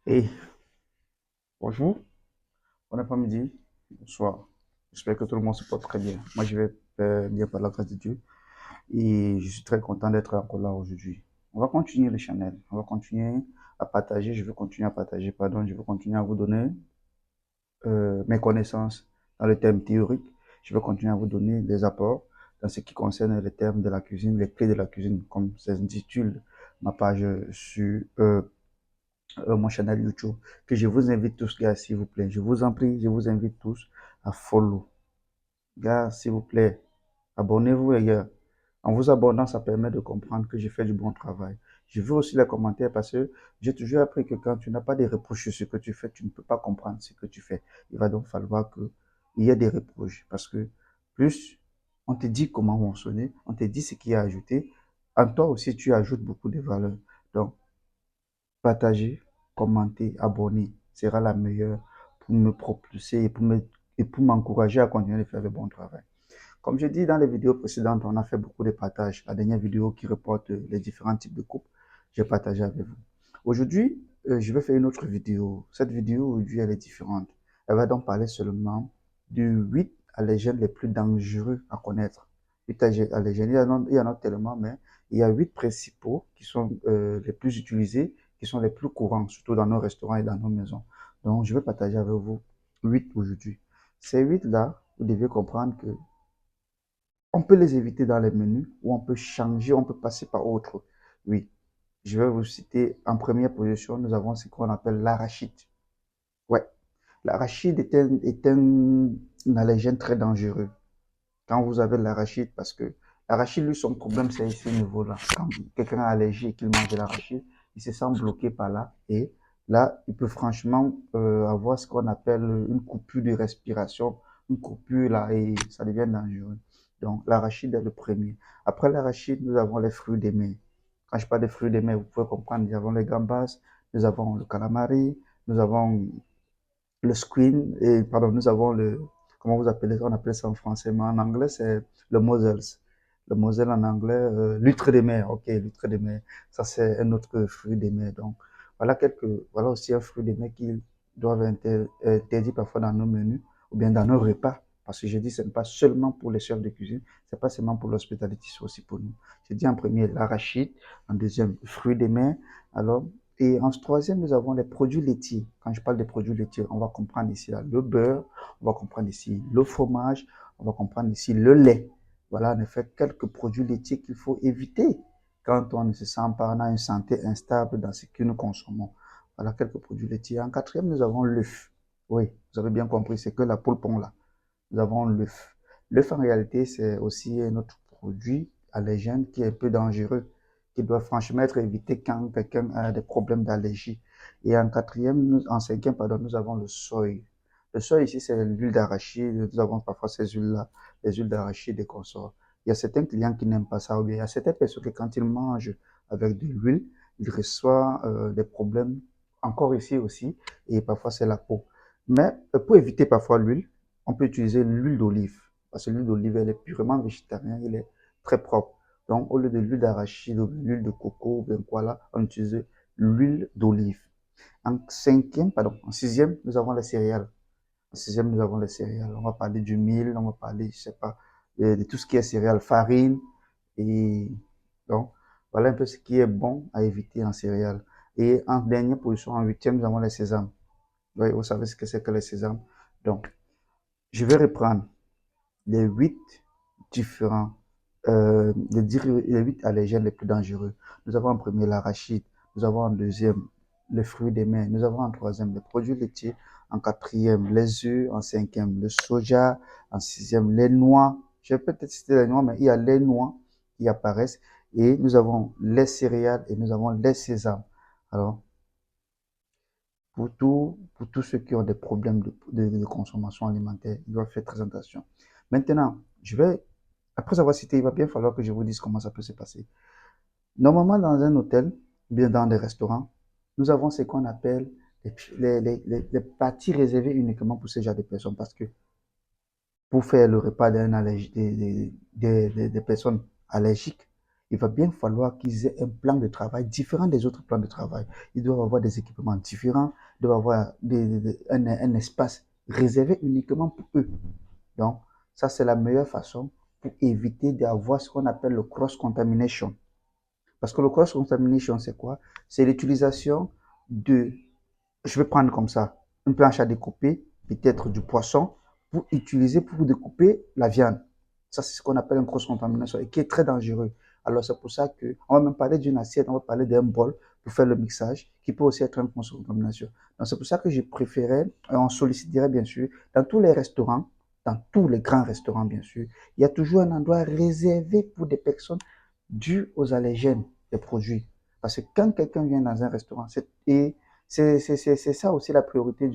Et bonjour, bon après-midi, bonsoir. J'espère que tout le monde se porte très bien. Moi, je vais bien par la grâce de Dieu et je suis très content d'être encore là aujourd'hui. On va continuer le channel, on va continuer à partager, je veux continuer à partager, pardon, je veux continuer à vous donner mes connaissances dans le thème théorique. Je veux continuer à vous donner des apports dans ce qui concerne les termes de la cuisine, les clés de la cuisine, comme s'intitule ma page sur mon channel YouTube, que je vous invite tous, gars, s'il vous plaît. Je vous en prie, je vous invite tous à follow. Gars, s'il vous plaît, abonnez-vous, les gars. En vous abonnant, ça permet de comprendre que j'ai fait du bon travail. Je veux aussi les commentaires parce que j'ai toujours appris que quand tu n'as pas des reproches sur ce que tu fais, tu ne peux pas comprendre ce que tu fais. Il va donc falloir qu'il y ait des reproches parce que plus on te dit comment fonctionner, on te dit ce qui est ajouté, en toi aussi tu ajoutes beaucoup de valeur. Donc, partager, commenter, abonner sera la meilleure pour me propulser et pour m'encourager à continuer de faire le bon travail. Comme je dis dans les vidéos précédentes, on a fait beaucoup de partages. La dernière vidéo qui reporte les différents types de coupes, j'ai partagé avec vous. Aujourd'hui, je vais faire une autre vidéo. Cette vidéo aujourd'hui, elle est différente. Elle va donc parler seulement du 8 allergènes les plus dangereux à connaître. 8 allergènes, il y en a tellement, mais il y a 8 principaux qui sont les plus utilisés, qui sont les plus courants, surtout dans nos restaurants et dans nos maisons. Donc, je vais partager avec vous 8 aujourd'hui. Ces 8-là, vous devez comprendre que on peut les éviter dans les menus ou on peut changer, on peut passer par autre. Oui, je vais vous citer en première position, nous avons ce qu'on appelle l'arachide. Ouais, l'arachide est un allergène très dangereux. Quand vous avez l'arachide, parce que l'arachide, lui, son problème, c'est ce niveau-là. Quand quelqu'un a allergie et qu'il mange de l'arachide, il se sent bloqué par là. Et là, il peut franchement avoir ce qu'on appelle une coupure de respiration, une coupure là, et ça devient dangereux. Donc, l'arachide est le premier. Après l'arachide, nous avons les fruits des mer. Quand je parle des fruits des mer, vous pouvez comprendre, nous avons les gambas, nous avons le calamari, nous avons le squid, et pardon, nous avons comment vous appelez ça, on appelle ça en français, mais en anglais, c'est le Mosels. Le Mosel en anglais, l'huître de mer, ok, l'huître de mer, ça c'est un autre fruit de mer. Donc, voilà aussi un fruit de mer qui doivent être interdits parfois dans nos menus ou bien dans nos repas. Parce que je dis, ce n'est pas seulement pour les chefs de cuisine, c'est pas seulement pour l'hospitalité, c'est aussi pour nous. Je dis en premier l'arachide, en deuxième, fruit de mer. Alors, et en troisième, nous avons les produits laitiers. Quand je parle des produits laitiers, on va comprendre ici là, le beurre, on va comprendre ici le fromage, on va comprendre ici le lait. Voilà en effet quelques produits laitiers qu'il faut éviter quand on ne se sent pas, on a une santé instable dans ce que nous consommons. Voilà quelques produits laitiers. En quatrième, nous avons l'œuf. Oui, vous avez bien compris, c'est que la poule pond là. Nous avons l'œuf. L'œuf, en réalité, c'est aussi un autre produit allergène qui est un peu dangereux, qui doit franchement être évité quand quelqu'un a des problèmes d'allergie. Et en cinquième, pardon, nous avons le soy. Le soy ici, c'est l'huile d'arachide. Nous avons parfois ces huiles-là, les huiles d'arachide et consorts. Il y a certains clients qui n'aiment pas ça, ou bien il y a certaines personnes qui, quand ils mangent avec de l'huile, ils reçoivent des problèmes, encore ici aussi, et parfois c'est la peau. Mais pour éviter parfois l'huile, on peut utiliser l'huile d'olive. Parce que l'huile d'olive, elle est purement végétarienne, elle est très propre. Donc, au lieu de l'huile d'arachide ou l'huile de coco, ou bien quoi là, on utilise l'huile d'olive. En sixième, nous avons les céréales. En sixième, nous avons les céréales. On va parler du mil, on va parler, je sais pas, de tout ce qui est céréales, farine. Et donc, voilà un peu ce qui est bon à éviter en céréales. Et en dernière position, en huitième, nous avons les sésames. Oui, vous savez ce que c'est que les sésames. Donc, je vais reprendre les 8 différents, les 8 allergènes les plus dangereux. Nous avons en premier l'arachide, nous avons en deuxième les fruits des mers, nous avons en troisième les produits laitiers, en quatrième les œufs, en cinquième le soja, en sixième les noix. Je vais peut-être citer les noix, mais il y a les noix qui apparaissent et nous avons les céréales et nous avons les sésames. Alors, pour tous ceux qui ont des problèmes de consommation alimentaire, ils doivent faire très attention. Maintenant, après avoir cité, il va bien falloir que je vous dise comment ça peut se passer. Normalement, dans un hôtel, bien dans des restaurants, nous avons ce qu'on appelle les parties réservées uniquement pour ce genre de personnes parce que pour faire le repas des personnes allergiques, il va bien falloir qu'ils aient un plan de travail différent des autres plans de travail. Ils doivent avoir des équipements différents, ils doivent avoir un espace réservé uniquement pour eux. Donc, ça, c'est la meilleure façon pour éviter d'avoir ce qu'on appelle le cross-contamination. Parce que le cross-contamination, c'est quoi? C'est l'utilisation de, je vais prendre comme ça, une planche à découper, peut-être du poisson, pour utiliser pour découper la viande. Ça, c'est ce qu'on appelle une cross-contamination et qui est très dangereux. Alors, c'est pour ça qu'on va même parler d'une assiette, on va parler d'un bol pour faire le mixage, qui peut aussi être une cross-contamination. Donc, c'est pour ça que je préférais, on solliciterait bien sûr, dans tous les restaurants, dans tous les grands restaurants, bien sûr, il y a toujours un endroit réservé pour des personnes dues aux allergènes des produits. Parce que quand quelqu'un vient dans un restaurant, c'est ça aussi la priorité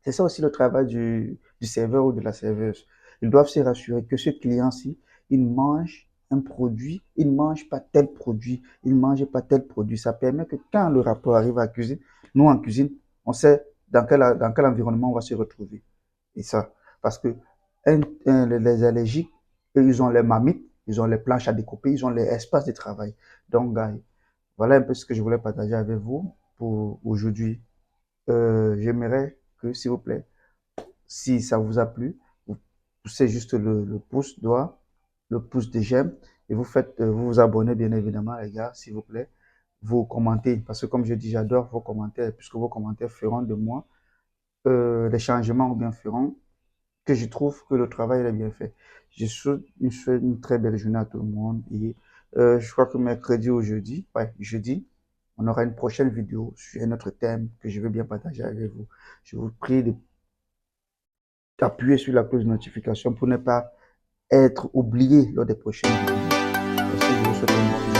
c'est ça aussi le travail du serveur ou de la serveuse. Ils doivent se rassurer que ce client-ci, il mange un produit, il ne mange pas tel produit, il ne mange pas tel produit. Ça permet que quand le rapport arrive à la cuisine, nous en cuisine, on sait dans quel environnement on va se retrouver. Et ça, parce que les allergiques, eux, ils ont les marmites, ils ont les planches à découper, ils ont les espaces de travail. Donc, gars, voilà un peu ce que je voulais partager avec vous pour aujourd'hui. J'aimerais que, s'il vous plaît, si ça vous a plu, vous poussez juste le pouce droit, le pouce de j'aime, et vous vous abonnez bien évidemment, les gars, s'il vous plaît. Vous commentez, parce que comme je dis, j'adore vos commentaires, puisque vos commentaires feront de moi les changements ou bien feront que je trouve que le travail est bien fait. Je souhaite une très belle journée à tout le monde et je crois que mercredi ou jeudi, ouais, jeudi, on aura une prochaine vidéo sur un autre thème que je veux bien partager avec vous. Je vous prie d'appuyer sur la cloche de notification pour ne pas être oublié lors des prochaines vidéos. Merci, je vous souhaite une bonne journée.